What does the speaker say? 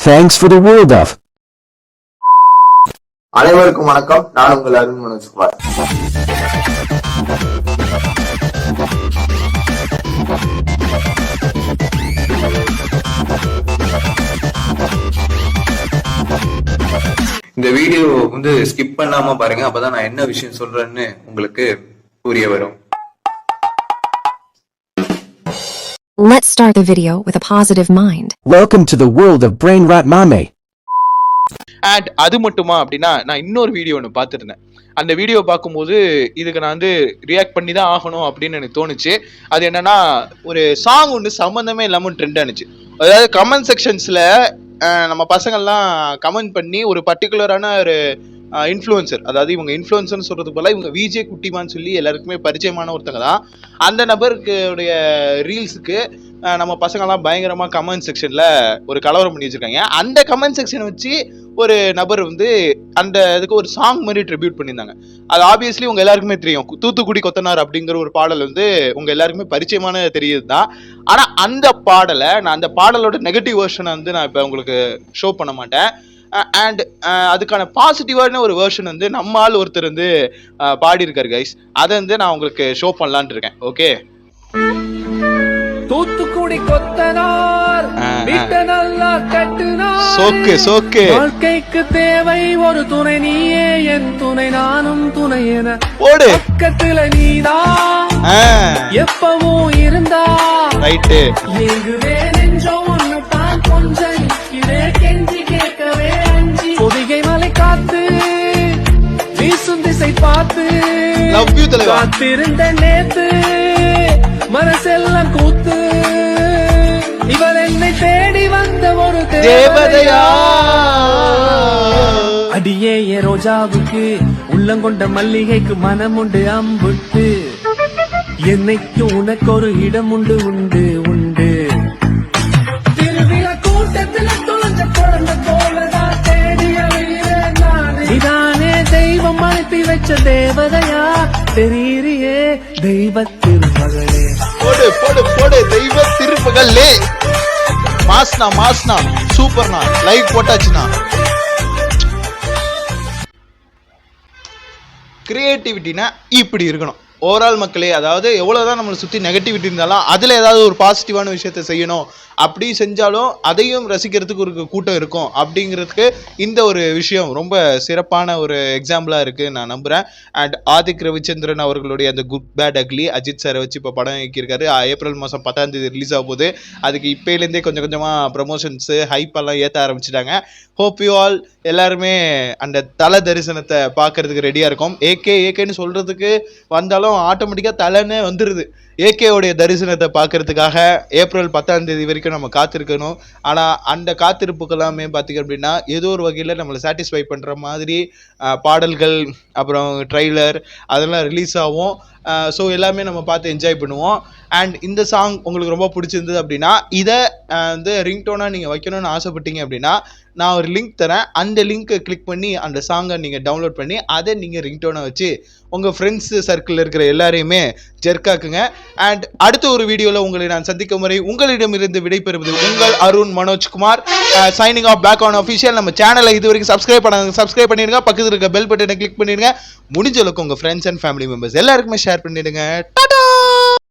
Thanks for the world of. அனைவருக்கும் வணக்கம். நான் உங்கள் அருண் மனோஜ்குமார். இந்த வீடியோ ஸ்கிப் பண்ணாம பாருங்க, அப்பதான் நான் என்ன விஷயம் சொல்றேன்னு உங்களுக்கு புரிய வரும். Let's start the video with a positive mind. Welcome to the world of brain rot mame. And அது மட்டுமா அப்படின்னா, நான் இன்னொரு வீடியோ ஒன்று பார்த்துருந்தேன். அந்த வீடியோ பார்க்கும்போது இதுக்கு நான் ரியாக்ட் பண்ணி தான் ஆகணும் அப்படின்னு எனக்கு தோணுச்சு. அது என்னன்னா, ஒரு சாங் ஒன்று சம்மந்தமே இல்லாமல் ட்ரெண்ட் ஆனிச்சு. அதாவது கமெண்ட் செக்ஷன்ஸில் நம்ம பசங்கள்லாம் கமெண்ட் பண்ணி ஒரு பர்டிகுலரான ஒரு இன்ஃப்ளூயன்சர், அதாவது இவங்க இன்ஃப்ளூயன்சர்னு சொல்கிறதுக்கு போல இவங்க விஜே குட்டிமான்னு சொல்லி எல்லாருக்குமே பரிச்சயமான ஒருத்தங்க தான். அந்த நபருக்கு உடைய ரீல்ஸுக்கு நம்ம பசங்கள்லாம் பயங்கரமாக கமெண்ட் செக்ஷனில் ஒரு கலவரம் பண்ணி வச்சுருக்காங்க. அந்த கமெண்ட் செக்ஷனை வச்சு ஒரு நபர் அந்த இதுக்கு ஒரு சாங் மாதிரி ட்ரிபியூட் பண்ணியிருந்தாங்க. அது ஆப்வியஸ்லி உங்கள் எல்லாருக்குமே தெரியும். தூத்துக்குடி கொத்தனார் அப்படிங்கிற ஒரு பாடல் உங்கள் எல்லாருக்குமே பரிச்சயமான தெரியுது தான். ஆனால் அந்த பாடலை நான் அந்த பாடலோட நெகட்டிவ் வெர்ஷனை நான் இப்போ உங்களுக்கு ஷோ பண்ண மாட்டேன். அண்ட் அதுக்கான பாசிட்டிவான ஒரு வெர்ஷன் நம்ம ஆள் ஒருத்தர் பாடியிருக்காரு கைஸ். அதை நான் உங்களுக்கு ஷோ பண்ணலான் இருக்கேன். ஓகே, தூத்துக்குடி கொத்தனார் நல்லா கட்டுனார். சோக்கு சோக்கு. வாழ்க்கைக்கு தேவை ஒரு துணை, நீயே என் துணை, நானும் துணை என ஓடு. பக்கத்துல நீதான் எப்பவும் இருந்தா ரைட்டு. எங்குவே நெஞ்சோ ஒண்ணு தான் கொஞ்சம் இதே கெஞ்சி கேட்கவே அஞ்சி பொதிகை மலை காத்து வீசும் திசை பார்த்து காத்திருந்த நேத்து மனசெல்லாம் கூத்து. இவள் என்னை தேடி வந்த ஒரு தேவதையா. அடியே ஏ ரோஜாவுக்கு உள்ளங்கொண்ட மல்லிகைக்கு மனம் உண்டு அம்புட்டு. என்னைக்கு உனக்கு ஒரு இடம் உண்டு உண்டு உண்டு. திருவிழா கூட்டத்தில் தொலைஞ்ச குழந்தை போலதான் தேடிய இதானே தெய்வம் அனுப்பி வச்ச தேவதையா. தெரியறியே தெய்வ திருமகளே. போடு போடு போடு, தெய்வ திருமகளே. மாஸ்னா மாஸ்னா சூப்பர்னா, லைக் போட்டாச்சுனா. கிரியேட்டிவிட்டினா இப்படி இருக்கணும் ஓவரால் மக்களே. அதாவது எவ்வளோதான் நம்மளை சுற்றி நெகட்டிவிட்டி இருந்தாலும் அதில் ஏதாவது ஒரு பாசிட்டிவான விஷயத்த செய்யணும். அப்படி செஞ்சாலும் அதையும் ரசிக்கிறதுக்கு ஒரு கூட்டம் இருக்கும். அப்படிங்கிறதுக்கு இந்த ஒரு விஷயம் ரொம்ப சிறப்பான ஒரு எக்ஸாம்பிளாக இருக்குது நான் நம்புகிறேன். அண்ட் ஆதிக் ரவிச்சந்திரன் அவர்களுடைய அந்த குட் பேட் அக்லி அஜித் சாரை வச்சு இப்போ படம் இயக்கியிருக்காரு. ஏப்ரல் மாதம் 10ஆம் தேதி ரிலீஸ் ஆக போகுது. அதுக்கு இப்போலேருந்தே கொஞ்சம் கொஞ்சமாக ப்ரமோஷன்ஸு ஹைப்பெல்லாம் ஏற்ற ஆரம்பிச்சிட்டாங்க. ஹோப் யூ ஆல் எல்லாருமே அந்த தலை தரிசனத்தை பார்க்கறதுக்கு ரெடியாக இருக்கும். ஏகேன்னு சொல்கிறதுக்கு வந்தாலும் ஆட்டோமேட்டிக்காக தலைன்னு வந்துடுது. ஏகேவுடைய தரிசனத்தை பார்க்கறதுக்காக ஏப்ரல் 10ஆம் தேதி வரைக்கும் நம்ம காத்திருக்கணும். ஆனால் அந்த காத்திருப்புக்கெல்லாமே பார்த்திங்க அப்படின்னா ஏதோ ஒரு வகையில் நம்மளை சாட்டிஸ்ஃபை பண்ணுற மாதிரி பாடல்கள் அப்புறம் ட்ரைலர் அதெல்லாம் ரிலீஸ் ஆகும். ஸோ எல்லாமே நம்ம பார்த்து என்ஜாய் பண்ணுவோம். அண்ட் இந்த சாங் உங்களுக்கு ரொம்ப பிடிச்சிருந்தது அப்படின்னா இதை ரிங்டோனாக நீங்கள் வைக்கணும்னு ஆசைப்பட்டீங்க அப்படின்னா நான் ஒரு லிங்க் தரேன். அந்த லிங்க்கை கிளிக் பண்ணி அந்த சாங்கை நீங்கள் டவுன்லோட் பண்ணி அதை நீங்கள் ரிங்டோனை வச்சு உங்கள் ஃப்ரெண்ட்ஸு சர்க்கிளில் இருக்கிற எல்லாரையுமே ஜெர்க்காக்குங்க. அண்ட் அடுத்த ஒரு வீடியோவில் உங்களை நான் சந்திக்கும் வரை உங்களிடமிருந்து விடைபெறுவது உங்கள் Arun Manojkumar. Signing off back on official. நம்ம சேனலை இது வரைக்கும் சப்ஸ்கிரைப் பண்ணிடுங்க. பக்கத்தில் இருக்க பெல் பட்டனை கிளிக் பண்ணிடுங்க. முடிஞ்ச அளவுக்கு உங்கள் ஃப்ரெண்ட்ஸ் அண்ட் ஃபேமிலி மெம்பர்ஸ் எல்லாருக்குமே ஷேர் பண்ணிடுங்க. டாடா.